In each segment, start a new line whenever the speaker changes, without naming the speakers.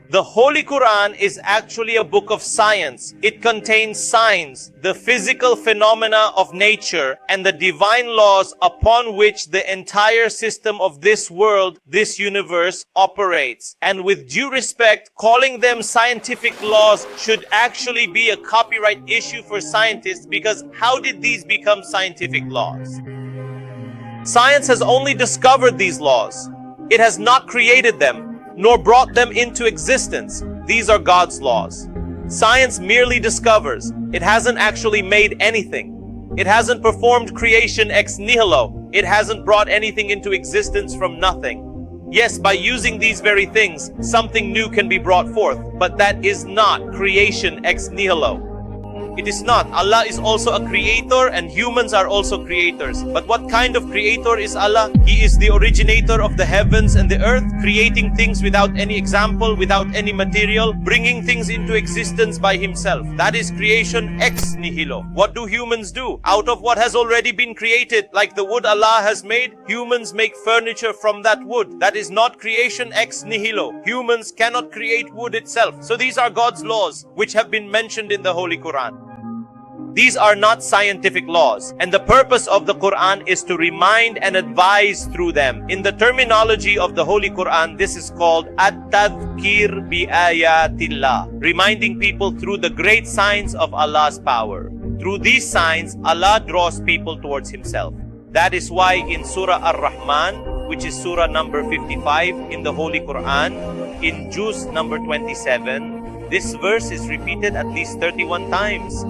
The Holy Quran is actually a book of science. It contains signs, the physical phenomena of nature, and the divine laws upon which the entire system of this world, this universe, operates. And with due respect, calling them scientific laws should actually be a copyright issue for scientists, because how did these become scientific laws? Science has only discovered these laws. It has not created them, nor brought them into existence. These are God's laws. Science merely discovers. It hasn't actually made anything. It hasn't performed creation ex nihilo. It hasn't brought anything into existence from nothing. Yes, by using these very things, something new can be brought forth, but that is not creation ex nihilo. It is not. Allah is also a creator and humans are also creators. But what kind of creator is Allah? He is the originator of the heavens and the earth, creating things without any example, without any material, bringing things into existence by himself. That is creation ex nihilo. What do humans do? Out of what has already been created, like the wood Allah has made, humans make furniture from that wood. That is not creation ex nihilo. Humans cannot create wood itself. So these are God's laws, which have been mentioned in the Holy Quran. These are not scientific laws, and the purpose of the Quran is to remind and advise through them. In the terminology of the Holy Quran, this is called at-tadhkir bi-ayatillah, reminding people through the great signs of Allah's power. Through these signs, Allah draws people towards Himself. That is why in Surah Ar-Rahman, which is Surah number 55 in the Holy Quran, in Juz number 27, this verse is repeated at least 31 times.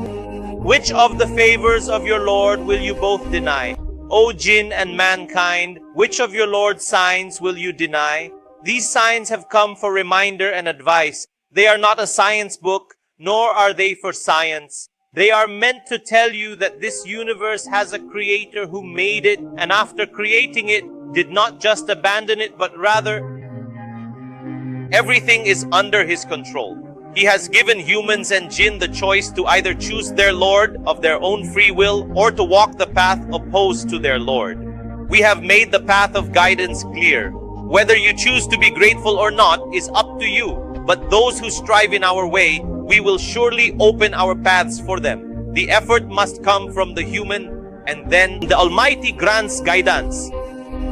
Which of the favors of your Lord will you both deny? O jinn and mankind, which of your Lord's signs will you deny? These signs have come for reminder and advice. They are not a science book, nor are they for science. They are meant to tell you that this universe has a creator who made it, and after creating it, did not just abandon it, but rather everything is under his control. He has given humans and jinn the choice to either choose their Lord of their own free will or to walk the path opposed to their Lord. We have made the path of guidance clear. Whether you choose to be grateful or not is up to you. But those who strive in our way, we will surely open our paths for them. The effort must come from the human, and then the Almighty grants guidance.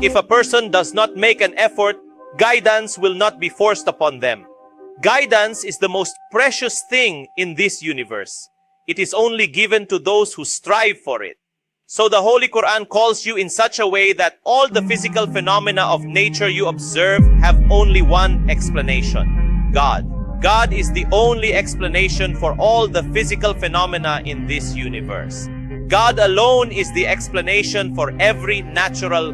If a person does not make an effort, guidance will not be forced upon them. Guidance is the most precious thing in this universe. It is only given to those who strive for it. So the Holy Quran calls you in such a way that all the physical phenomena of nature you observe have only one explanation: God. God is the only explanation for all the physical phenomena in this universe. God alone is the explanation for every natural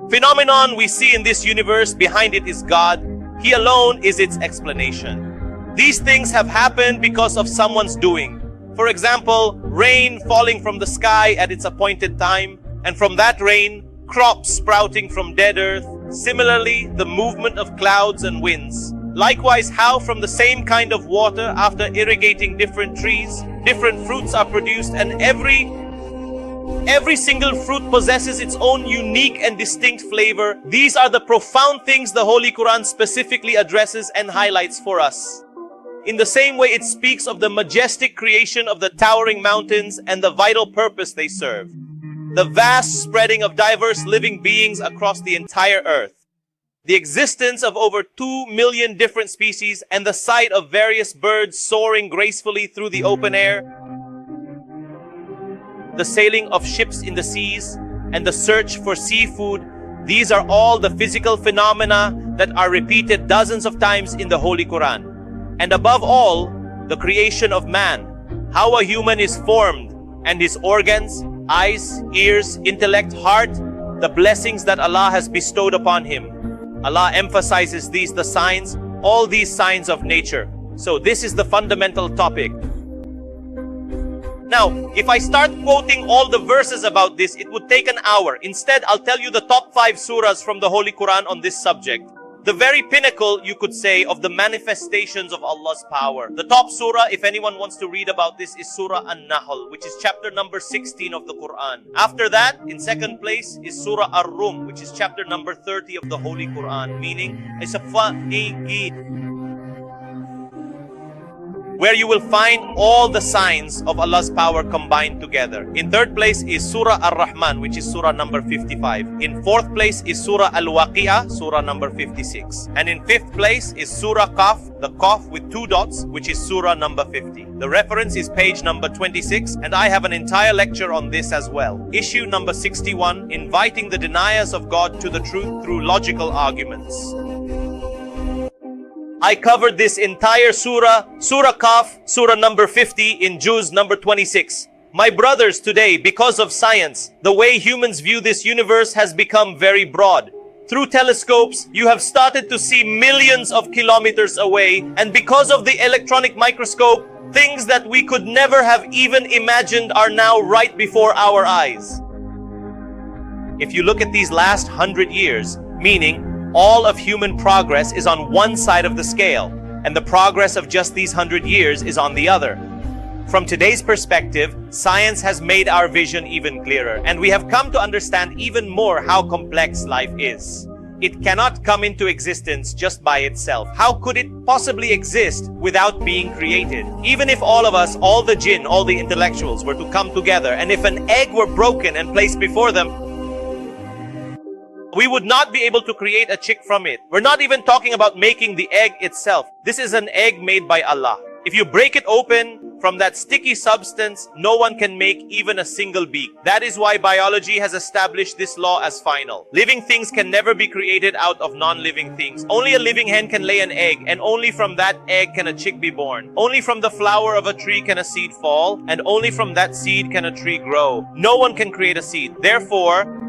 phenomenon we see in this universe. Behind it is God. He alone is its explanation. These things have happened because of someone's doing. For example, rain falling from the sky at its appointed time, and from that rain, crops sprouting from dead earth. Similarly, the movement of clouds and winds. Likewise, how from the same kind of water, after irrigating different trees, different fruits are produced, and every single fruit possesses its own unique and distinct flavor. These are the profound things the Holy Quran specifically addresses and highlights for us. In the same way, it speaks of the majestic creation of the towering mountains and the vital purpose they serve. The vast spreading of diverse living beings across the entire earth. The existence of over 2 million different species and the sight of various birds soaring gracefully through the open air. The sailing of ships in the seas, and the search for seafood. These are all the physical phenomena that are repeated dozens of times in the Holy Quran. And above all, the creation of man, how a human is formed, and his organs, eyes, ears, intellect, heart, the blessings that Allah has bestowed upon him. Allah emphasizes these, the signs, all these signs of nature. So this is the fundamental topic. Now, if I start quoting all the verses about this, it would take an hour. Instead, I'll tell you the top 5 surahs from the Holy Quran on this subject. The very pinnacle, you could say, of the manifestations of Allah's power. The top surah, if anyone wants to read about this, is Surah An-Nahl, which is chapter number 16 of the Quran. After that, in second place, is Surah Ar-Rum, which is chapter number 30 of the Holy Quran, meaning it's a where you will find all the signs of Allah's power combined together. In third place is Surah Ar-Rahman, which is Surah number 55. In fourth place is Surah Al-Waqi'ah, Surah number 56. And in fifth place is Surah Qaf, the Qaf with 2 dots, which is Surah number 50. The reference is page number 26, and I have an entire lecture on this as well. Issue number 61, inviting the deniers of God to the truth through logical arguments. I covered this entire surah, Surah Qaf, Surah number 50 in Juz number 26. My brothers, today, because of science, the way humans view this universe has become very broad. Through telescopes, you have started to see millions of kilometers away, and because of the electronic microscope, things that we could never have even imagined are now right before our eyes. If you look at these last 100 years, meaning all of human progress is on one side of the scale, and the progress of just these 100 years is on the other. From today's perspective, science has made our vision even clearer, and we have come to understand even more how complex life is. It cannot come into existence just by itself. How could it possibly exist without being created? Even if all of us, all the jinn, all the intellectuals were to come together, and if an egg were broken and placed before them, we would not be able to create a chick from it. We're not even talking about making the egg itself. This is an egg made by Allah. If you break it open, from that sticky substance, no one can make even a single beak. That is why biology has established this law as final. Living things can never be created out of non-living things. Only a living hen can lay an egg, and only from that egg can a chick be born. Only from the flower of a tree can a seed fall, and only from that seed can a tree grow. No one can create a seed. Therefore,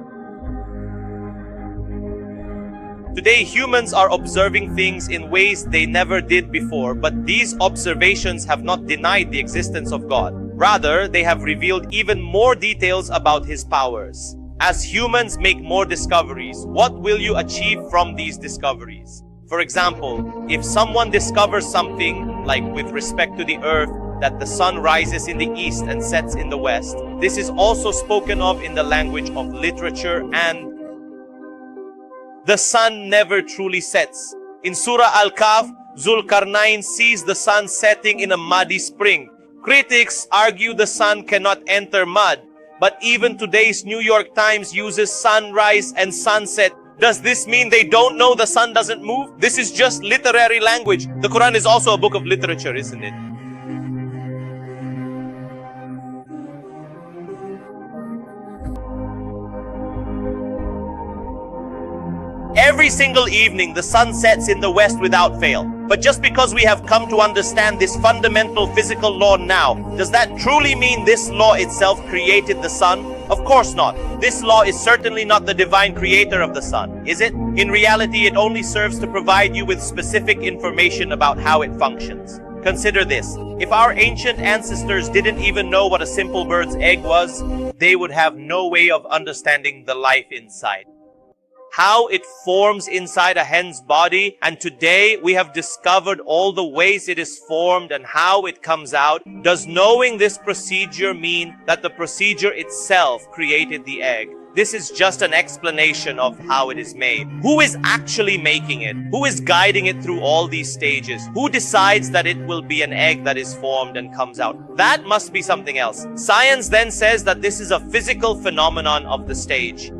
today, humans are observing things in ways they never did before, but these observations have not denied the existence of God. Rather, they have revealed even more details about His powers. As humans make more discoveries, what will you achieve from these discoveries? For example, if someone discovers something, like with respect to the earth, that the sun rises in the east and sets in the west, this is also spoken of in the language of literature, and the sun never truly sets. In Surah Al-Kahf, Zulkarnain sees the sun setting in a muddy spring. Critics argue the sun cannot enter mud, but even today's New York Times uses sunrise and sunset. Does this mean they don't know the sun doesn't move? This is just literary language. The Quran is also a book of literature, isn't it? Every single evening, the sun sets in the west without fail. But just because we have come to understand this fundamental physical law now, does that truly mean this law itself created the sun? Of course not. This law is certainly not the divine creator of the sun, is it? In reality, it only serves to provide you with specific information about how it functions. Consider this. If our ancient ancestors didn't even know what a simple bird's egg was, they would have no way of understanding the life inside, how it forms inside a hen's body, and today we have discovered all the ways it is formed and how it comes out. Does knowing this procedure mean that the procedure itself created the egg? This is just an explanation of how it is made. Who is actually making it? Who is guiding it through all these stages? Who decides that it will be an egg that is formed and comes out? That must be something else. Science then says that this is a physical phenomenon of the stage.